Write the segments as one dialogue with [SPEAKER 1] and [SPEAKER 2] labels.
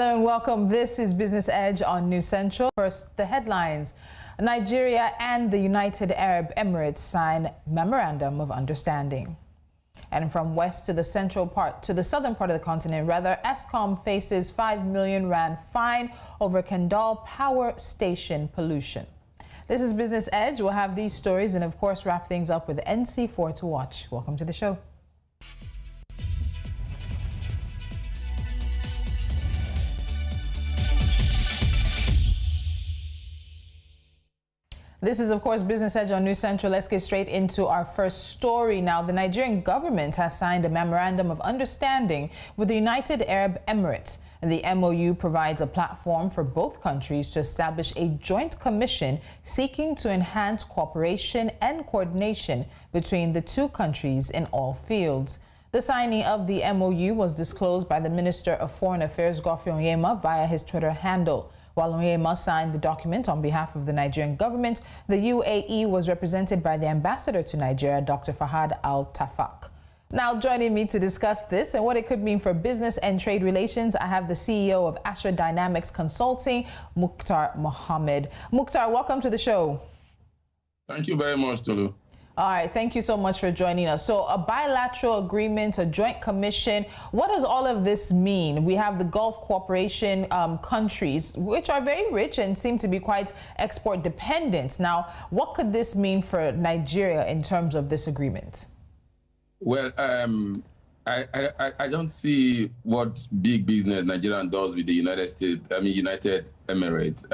[SPEAKER 1] Hello and welcome. This is Business Edge on News Central. First, the headlines. Nigeria and the United Arab Emirates sign Memorandum of Understanding. And from west to the southern part of the continent, Eskom faces 5 million rand fine over Kendal power station pollution. This is Business Edge. We'll have these stories and of course wrap things up with NC4 to watch. Welcome to the show. This is, of course, Business Edge on News Central. Let's get straight into our first story now. The Nigerian government has signed a Memorandum of Understanding with the United Arab Emirates. And the MOU provides a platform for both countries to establish a joint commission seeking to enhance cooperation and coordination between the two countries in all fields. The signing of the MOU was disclosed by the Minister of Foreign Affairs, Godfrey Onyema, via his Twitter handle. While Onyema signed the document on behalf of the Nigerian government, the UAE was represented by the ambassador to Nigeria, Dr. Fahad Al-Tafaq. Now, joining me to discuss this and what it could mean for business and trade relations, I have the CEO of Astra Dynamics Consulting, Mukhtar Mohammed. Mukhtar, welcome to the show.
[SPEAKER 2] Thank you very much, Tolu.
[SPEAKER 1] All right, thank you so much for joining us. So a bilateral agreement, a joint commission, what does all of this mean? We have the Gulf Cooperation countries, which are very rich and seem to be quite export dependent. Now, what could this mean for Nigeria in terms of this agreement?
[SPEAKER 2] Well, I don't see what big business Nigeria does with the United Emirates,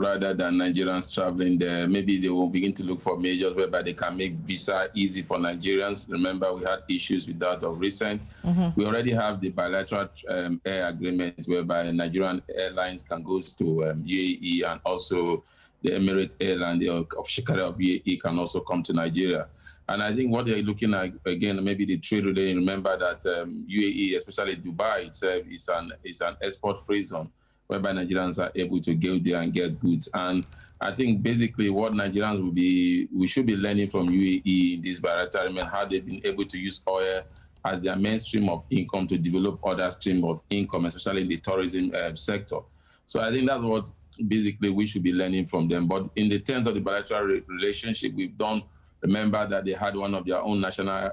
[SPEAKER 2] rather than Nigerians traveling there. Maybe they will begin to look for measures whereby they can make visa easy for Nigerians. Remember, we had issues with that of recent. We already have the bilateral air agreement whereby Nigerian airlines can go to UAE, and also the Emirates Airline, the official carrier of UAE, can also come to Nigeria. And I think what they're looking at, again, maybe the trade relay, remember that UAE, especially Dubai itself, is an export-free zone, whereby Nigerians are able to go there and get goods. And I think basically what Nigerians we should be learning from UAE in this bilateral agreement, how they've been able to use oil as their mainstream of income to develop other stream of income, especially in the tourism sector. So I think that's what basically we should be learning from them. But in the terms of the bilateral relationship, we've done. Remember that they had one of their own national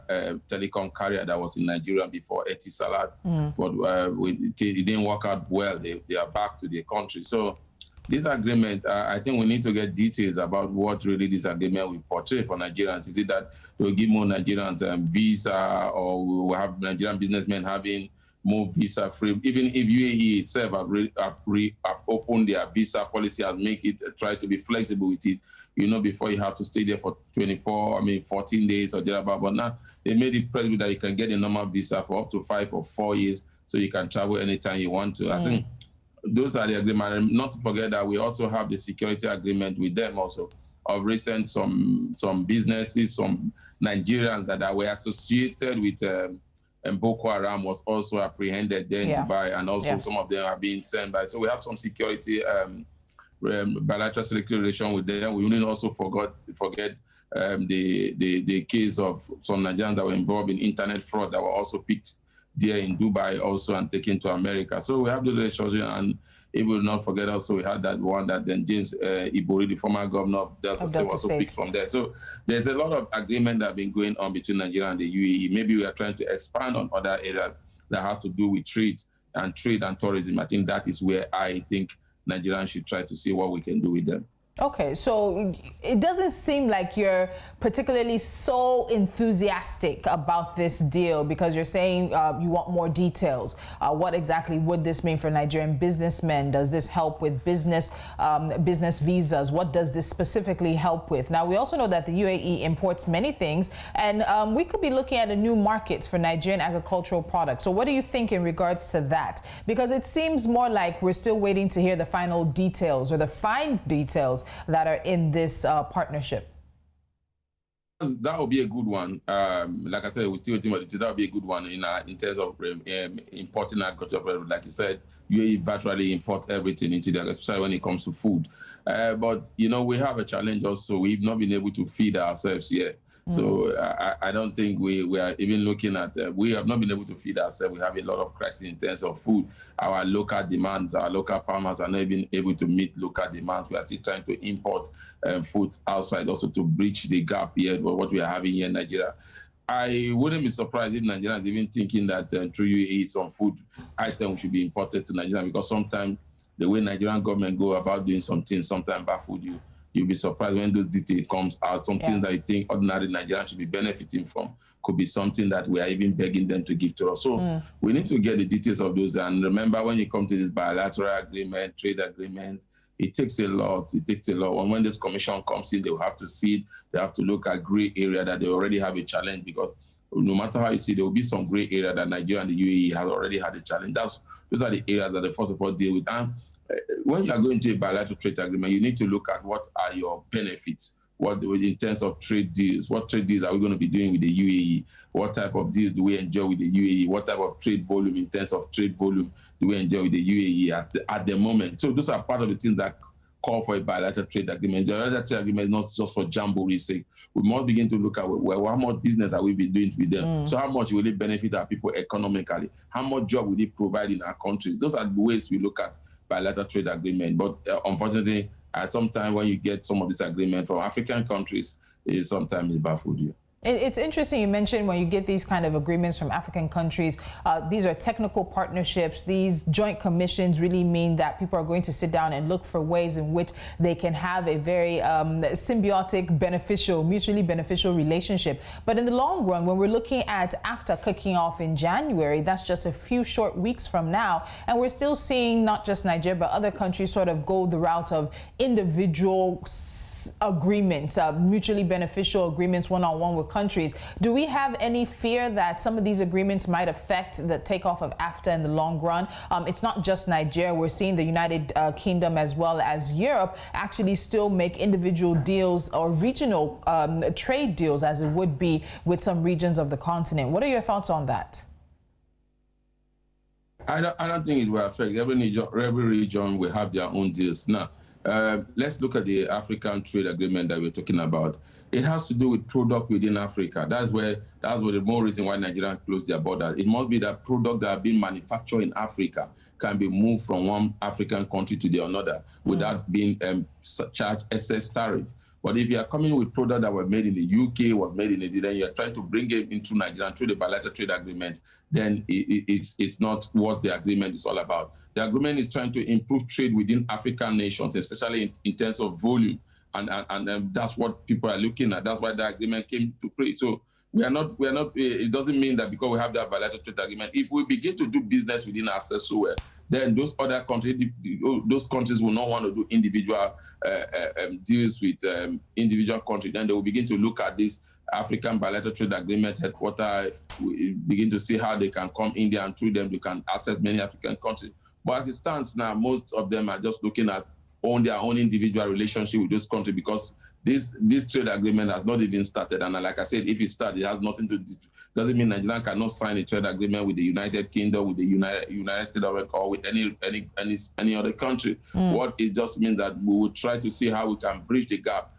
[SPEAKER 2] telecom carrier that was in Nigeria before, Etisalat, but it didn't work out well. They are back to their country. So this agreement, I think we need to get details about what really this agreement will portray for Nigerians. Is it that they will give more Nigerians visa, or we will have Nigerian businessmen having more visa free? Even if UAE itself have opened their visa policy and make it try to be flexible with it, before you have to stay there for 14 days or thereabout. But now they made it flexible that you can get a normal visa for up to 5 or 4 years, so you can travel anytime you want to. I think those are the agreements. And not to forget that we also have the security agreement with them also. Of recent, some businesses, some Nigerians that were associated with Boko Haram was also apprehended there in Dubai, and also some of them are being sent by. So we have some security bilateral security relation with them. We wouldn't also forget the case of some Nigerians that were involved in internet fraud that were also picked there in Dubai also and taken to America. So we have the relationship, and if we will not forget also we had that one that then James Ibori, the former governor of Delta State, also picked from there. So there's a lot of agreement that have been going on between Nigeria and the UAE. Maybe we are trying to expand on other areas that have to do with trade and tourism. I think that is where I think Nigerians should try to see what we can do with them.
[SPEAKER 1] Okay, so it doesn't seem like you're particularly so enthusiastic about this deal, because you're saying you want more details. What exactly would this mean for Nigerian businessmen? Does this help with business visas? What does this specifically help with? Now, we also know that the UAE imports many things, and we could be looking at a new markets for Nigerian agricultural products. So what do you think in regards to that? Because it seems more like we're still waiting to hear the final details, or the fine details that are in this partnership.
[SPEAKER 2] That would be a good one. Like I said, we're still waiting for it. That would be a good one in terms of importing agriculture. Like you said, UAE virtually import everything into there, especially when it comes to food. But, we have a challenge also. We've not been able to feed ourselves here. So I don't think we are even looking at, we have not been able to feed ourselves. We have a lot of crisis in terms of food. Our local demands, our local farmers are not even able to meet local demands. We are still trying to import food outside also to bridge the gap here with what we are having here in Nigeria. I wouldn't be surprised if Nigeria is even thinking that through UAE some food items should be imported to Nigeria, because sometimes the way Nigerian government go about doing something, sometimes bad food, you'll be surprised when those details comes out. Something that you think ordinary Nigerians should be benefiting from could be something that we are even begging them to give to us. So we need to get the details of those. And remember, when you come to this bilateral agreement, trade agreement, it takes a lot. It takes a lot. And when this commission comes in, they will have to see it. They have to look at gray area that they already have a challenge, because no matter how you see, there will be some gray area that Nigeria and the UAE has already had a challenge. Those are the areas that they first of all deal with. And when you are going to a bilateral trade agreement, you need to look at what are your benefits. What in terms of trade deals, what trade deals are we going to be doing with the UAE? What type of deals do we enjoy with the UAE? What type of trade volume, in terms of trade volume, do we enjoy with the UAE at the moment? So those are part of the things that call for a bilateral trade agreement. The bilateral trade agreement is not just for jamboree's sake. We must begin to look at how much business are we been doing with them. So how much will it benefit our people economically? How much job will it provide in our countries? Those are the ways we look at bilateral trade agreement. But unfortunately, sometimes when you get some of this agreement from African countries, sometimes it baffles you.
[SPEAKER 1] It's interesting you mentioned when you get these kind of agreements from African countries, these are technical partnerships. These joint commissions really mean that people are going to sit down and look for ways in which they can have a very symbiotic, beneficial, mutually beneficial relationship. But in the long run, when we're looking at AFTA kicking off in January, that's just a few short weeks from now. And we're still seeing not just Nigeria, but other countries sort of go the route of individual agreements, mutually beneficial agreements one-on-one with countries. Do we have any fear that some of these agreements might affect the takeoff of AFTA in the long run? It's not just Nigeria. We're seeing the United Kingdom as well as Europe actually still make individual deals or regional trade deals, as it would be with some regions of the continent. What are your thoughts on that?
[SPEAKER 2] I don't think it will affect. Every region will have their own deals. Now, let's look at the African trade agreement that we're talking about. It has to do with product within Africa. That's the more reason why Nigeria closed their border. It must be that product that are being manufactured in Africa can be moved from one African country to the another without being charged excess tariff. But if you are coming with product that were made in the UK, was made in the, then you are trying to bring it into Nigeria through the bilateral trade agreement, then it's not what the agreement is all about. The agreement is trying to improve trade within African nations, especially in terms of volume. And that's what people are looking at. That's why the agreement came to play. So we are not, it doesn't mean that because we have that bilateral trade agreement, if we begin to do business within ourselves so well, then those other countries, those countries will not want to do individual deals with individual countries. Then they will begin to look at this African bilateral trade agreement headquarters, begin to see how they can come in there, and through them they can access many African countries. But as it stands now, most of them are just looking at their own individual relationship with those countries, because this trade agreement has not even started. And like I said, if it started, it has nothing to do. Doesn't mean Nigeria cannot sign a trade agreement with the United Kingdom, with the United States of America, or with any other country. What it just means that we will try to see how we can bridge the gap,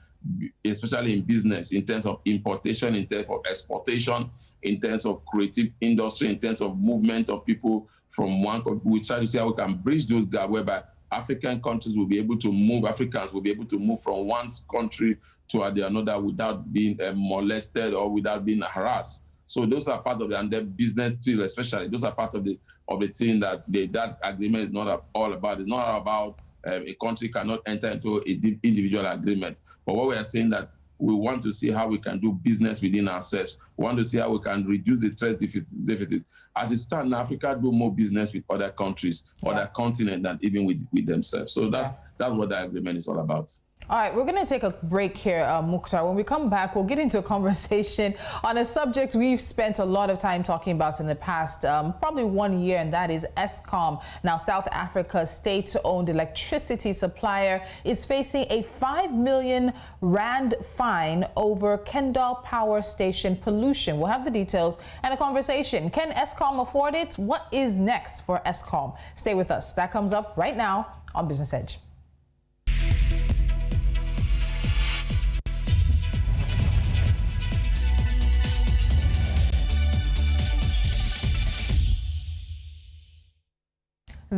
[SPEAKER 2] especially in business, in terms of importation, in terms of exportation, in terms of creative industry, in terms of movement of people from one country. We try to see how we can bridge those gaps, whereby African countries will be able to move, Africans will be able to move from one country to another without being molested or without being harassed. So those are part of and the business deal, especially, those are part of the thing that that agreement is not all about. It's not about a country cannot enter into a deep individual agreement. But what we are saying that we want to see how we can do business within ourselves. We want to see how we can reduce the trade deficit. As it stands, Africa do more business with other countries, other continents, than even with themselves. So that's what the agreement is all about.
[SPEAKER 1] All right, we're going to take a break here, Mukhtar. When we come back, we'll get into a conversation on a subject we've spent a lot of time talking about in the past, probably 1 year, and that is Eskom. Now, South Africa's state-owned electricity supplier is facing a 5 million rand fine over Kendal power station pollution. We'll have the details and a conversation. Can Eskom afford it? What is next for Eskom? Stay with us. That comes up right now on Business Edge.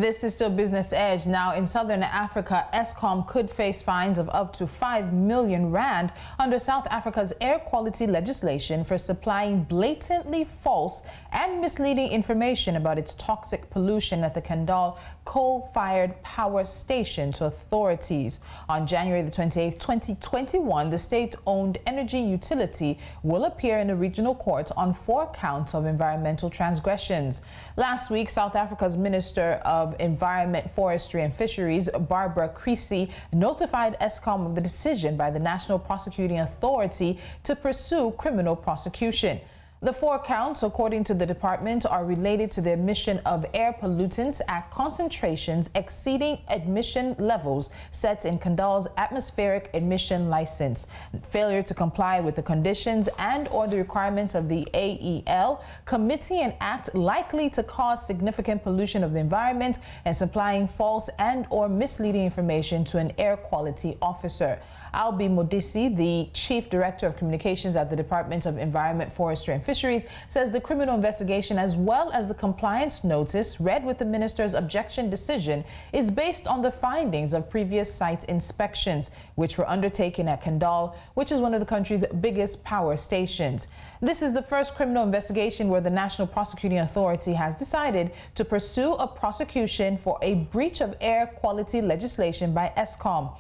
[SPEAKER 1] This is still Business Edge. Now, in Southern Africa, Eskom could face fines of up to 5 million rand under South Africa's air quality legislation for supplying blatantly false and misleading information about its toxic pollution at the Kendal coal-fired power station to authorities. On January the 28th, 2021, the state-owned energy utility will appear in a regional court on 4 counts of environmental transgressions. Last week, South Africa's Minister of Environment, Forestry and Fisheries, Barbara Creecy, notified Eskom of the decision by the National Prosecuting Authority to pursue criminal prosecution. The 4 counts, according to the department, are related to the emission of air pollutants at concentrations exceeding emission levels set in Kendal's atmospheric emission license, failure to comply with the conditions and/or the requirements of the AEL, committing an act likely to cause significant pollution of the environment, and supplying false and/or misleading information to an air quality officer. Albi Modisi, the Chief Director of Communications at the Department of Environment, Forestry and Fisheries, says the criminal investigation as well as the compliance notice read with the minister's objection decision is based on the findings of previous site inspections, which were undertaken at Kendal, which is one of the country's biggest power stations. This is the first criminal investigation where the National Prosecuting Authority has decided to pursue a prosecution for a breach of air quality legislation by Eskom.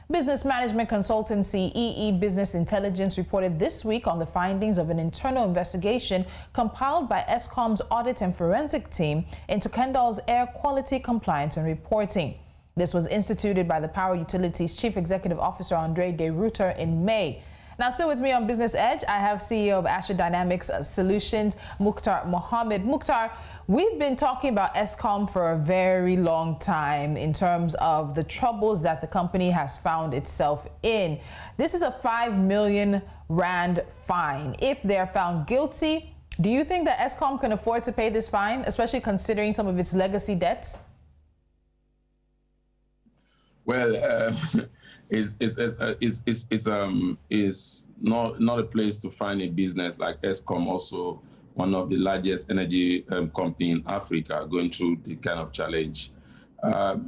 [SPEAKER 1] Business management consultancy EE Business Intelligence reported this week on the findings of an internal investigation compiled by Eskom's audit and forensic team into Kendal's air quality compliance and reporting. This was instituted by the Power Utilities Chief Executive Officer Andre de Ruyter in May. Now, still with me on Business Edge, I have CEO of Asher Dynamics Solutions, Mukhtar Mohammed. Mukhtar, we've been talking about Eskom for a very long time in terms of the troubles that the company has found itself in. This is a 5 million rand fine. If they're found guilty, do you think that Eskom can afford to pay this fine, especially considering some of its legacy debts?
[SPEAKER 2] Well, it's not a place to find a business like Eskom, also one of the largest energy company in Africa, going through the kind of challenge.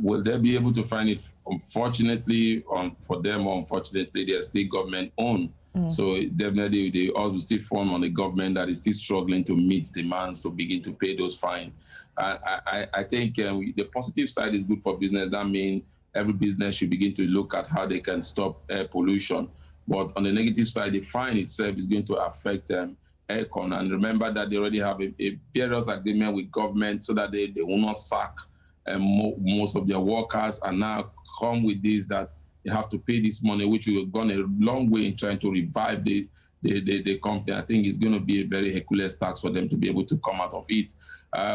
[SPEAKER 2] Will they be able to find it? Unfortunately, for them, or unfortunately, they are still government-owned. So definitely, they also still form on the government that is still struggling to meet demands to begin to pay those fines. I think the positive side is good for business. That means every business should begin to look at how they can stop air pollution. But on the negative side, the fine itself is going to affect Aircon. And remember that they already have a various agreement with government so that they will not sack most of their workers, and now come with this that they have to pay this money, which we have gone a long way in trying to revive the company. I think it's going to be a very Herculean task for them to be able to come out of it.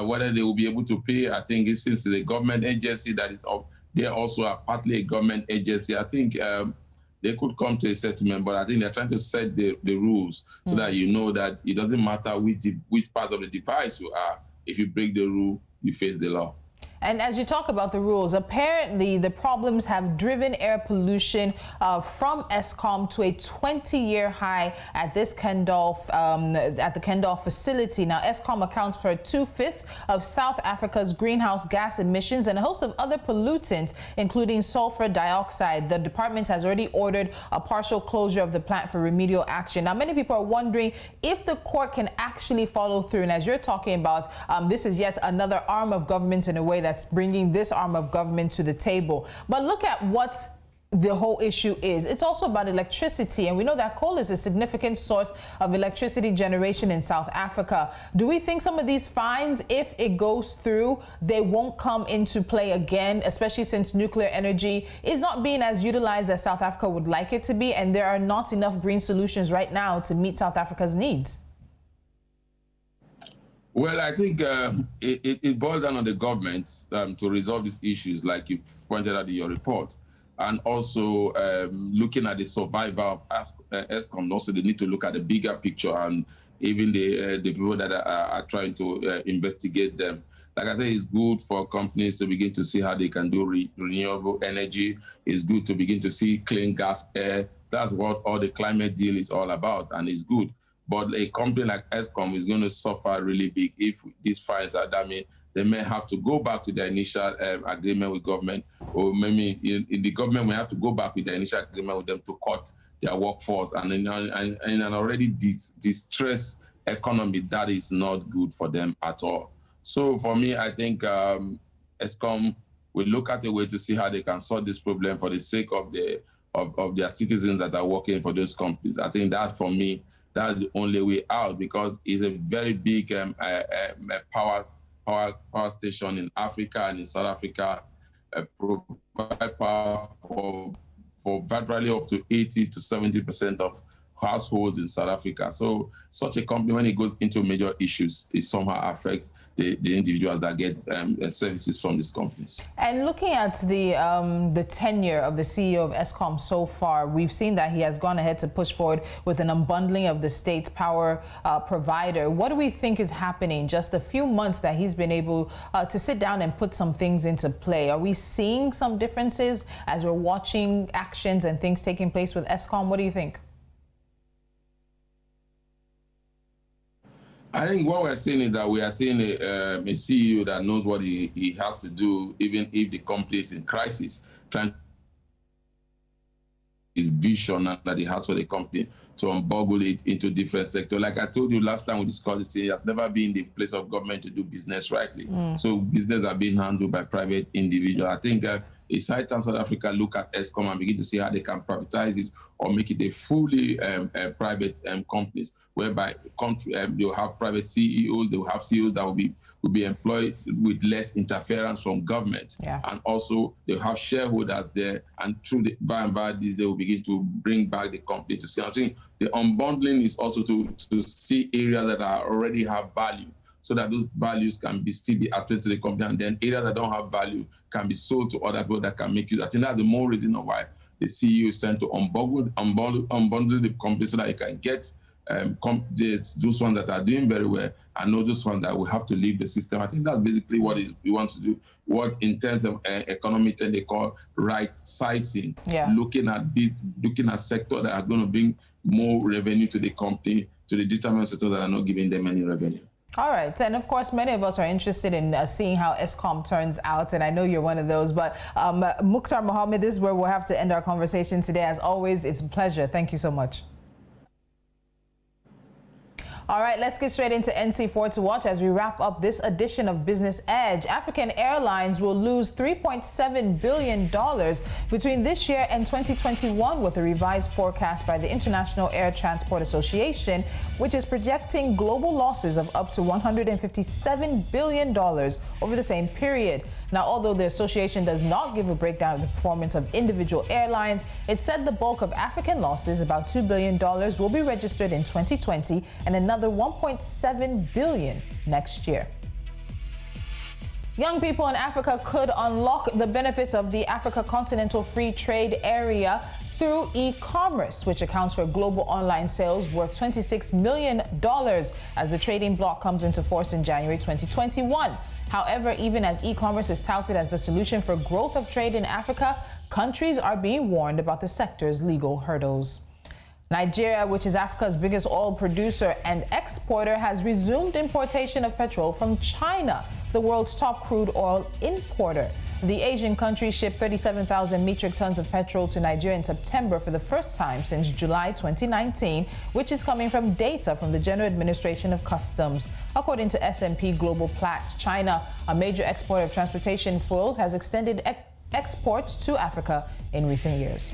[SPEAKER 2] Whether they will be able to pay, I think it's since the government agency that is up, they also are partly a government agency. I think they could come to a settlement, but I think they're trying to set the rules so that you know that it doesn't matter which part of the device you are. If you break the rule, you face the law.
[SPEAKER 1] And as you talk about the rules, apparently the problems have driven air pollution from Eskom to a 20-year high at this Kendal, at the Kendal facility. Now, Eskom accounts for 2/5 of South Africa's greenhouse gas emissions and a host of other pollutants, including sulfur dioxide. The department has already ordered a partial closure of the plant for remedial action. Now, many people are wondering if the court can actually follow through. And as you're talking about, this is yet another arm of government in a way that's bringing this arm of government to the table. But look at what the whole issue is. It's also about electricity, and we know that coal is a significant source of electricity generation in South Africa. Do we think some of these fines, if it goes through, they won't come into play again, especially since nuclear energy is not being as utilized as South Africa would like it to be, and there are not enough green solutions right now to meet South Africa's needs?
[SPEAKER 2] Well, I think it boils down on the government to resolve these issues, like you pointed out in your report, and also looking at the survival of Eskom. Also, they need to look at the bigger picture, and even the people that are trying to investigate them. Like I say, it's good for companies to begin to see how they can do renewable energy. It's good to begin to see clean gas air. That's what all the climate deal is all about, and it's good. But a company like Eskom is going to suffer really big if these fines are done. They may have to go back to the initial agreement with government, or maybe in the government may have to go back with the initial agreement with them to cut their workforce. And in an already distressed economy, that is not good for them at all. So for me, I think Eskom will look at a way to see how they can solve this problem for the sake of their citizens that are working for those companies. I think that, for me, that's the only way out, because it's a very big power station in Africa and in South Africa, provide power for virtually up to 80 to 70% of households in South Africa. So such a company, when it goes into major issues, it somehow affects the individuals that get services from these companies. And
[SPEAKER 1] looking at the tenure of the CEO of Eskom so far, we've seen that he has gone ahead to push forward with an unbundling of the state power provider. What do we think is happening just a few months that he's been able to sit down and put some things into play? Are we seeing some differences as we're watching actions and things taking place with Eskom? What do you think?
[SPEAKER 2] I think what we're seeing is that we are seeing a CEO that knows what he has to do, even if the company is in crisis, trying his vision that he has for the company to unboggle it into different sectors. Like I told you last time we discussed this, he has never been the place of government to do business rightly. So business are being handled by private individuals. I think it's high time South Africa look at Eskom and begin to see how they can privatize it or make it a fully private companies, whereby they'll have private CEOs, they will have CEOs that will be employed with less interference from government. And also they'll have shareholders there, and through the by and by this, they will begin to bring back the company to see. I think the unbundling is also to see areas that already have value, so that those values can still be added to the company, and then areas that don't have value can be sold to other people that can make use. I think that's the more reason why the CEO is trying to unbundle the company, so that you can get those ones that are doing very well and not those ones that will have to leave the system. I think that's basically what we want to do. What in terms of economic terms they call right sizing, looking at sectors that are going to bring more revenue to the company, to the determined sectors that are not giving them any revenue.
[SPEAKER 1] All right. And of course, many of us are interested in seeing how Eskom turns out. And I know you're one of those. But Mukhtar, Mohammed, this is where we'll have to end our conversation today. As always, it's a pleasure. Thank you so much. All right, let's get straight into NC4 to watch as we wrap up this edition of Business Edge. African Airlines will lose $3.7 billion between this year and 2021, with a revised forecast by the International Air Transport Association, which is projecting global losses of up to $157 billion over the same period. Now, although the association does not give a breakdown of the performance of individual airlines, it said the bulk of African losses, about $2 billion, will be registered in 2020 and another $1.7 billion next year. Young people in Africa could unlock the benefits of the Africa Continental Free Trade Area through e-commerce, which accounts for global online sales worth $26 million as the trading bloc comes into force in January 2021. However, even as e-commerce is touted as the solution for growth of trade in Africa, countries are being warned about the sector's legal hurdles. Nigeria, which is Africa's biggest oil producer and exporter, has resumed importation of petrol from China, the world's top crude oil importer. The Asian country shipped 37,000 metric tons of petrol to Nigeria in September for the first time since July 2019, which is coming from data from the General Administration of Customs. According to S&P Global Platts, China, a major exporter of transportation fuels, has extended exports to Africa in recent years.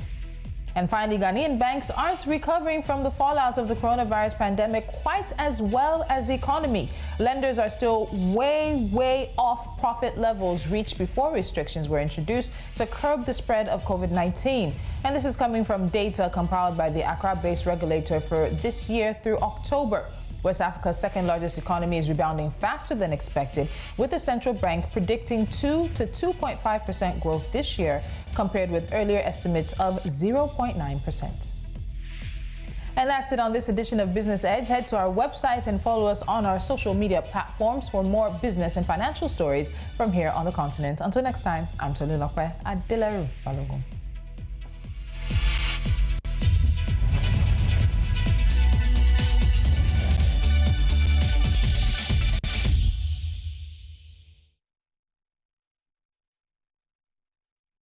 [SPEAKER 1] And finally, Ghanaian banks aren't recovering from the fallout of the coronavirus pandemic quite as well as the economy. Lenders are still way off profit levels reached before restrictions were introduced to curb the spread of COVID-19. And this is coming from data compiled by the Accra-based regulator for this year through October. West Africa's second largest economy is rebounding faster than expected, with the central bank predicting 2 to 2.5% growth this year, compared with earlier estimates of 0.9%. And that's it on this edition of Business Edge. Head to our website and follow us on our social media platforms for more business and financial stories from here on the continent. Until next time, I'm Tolulope. Adeleru-Balogun.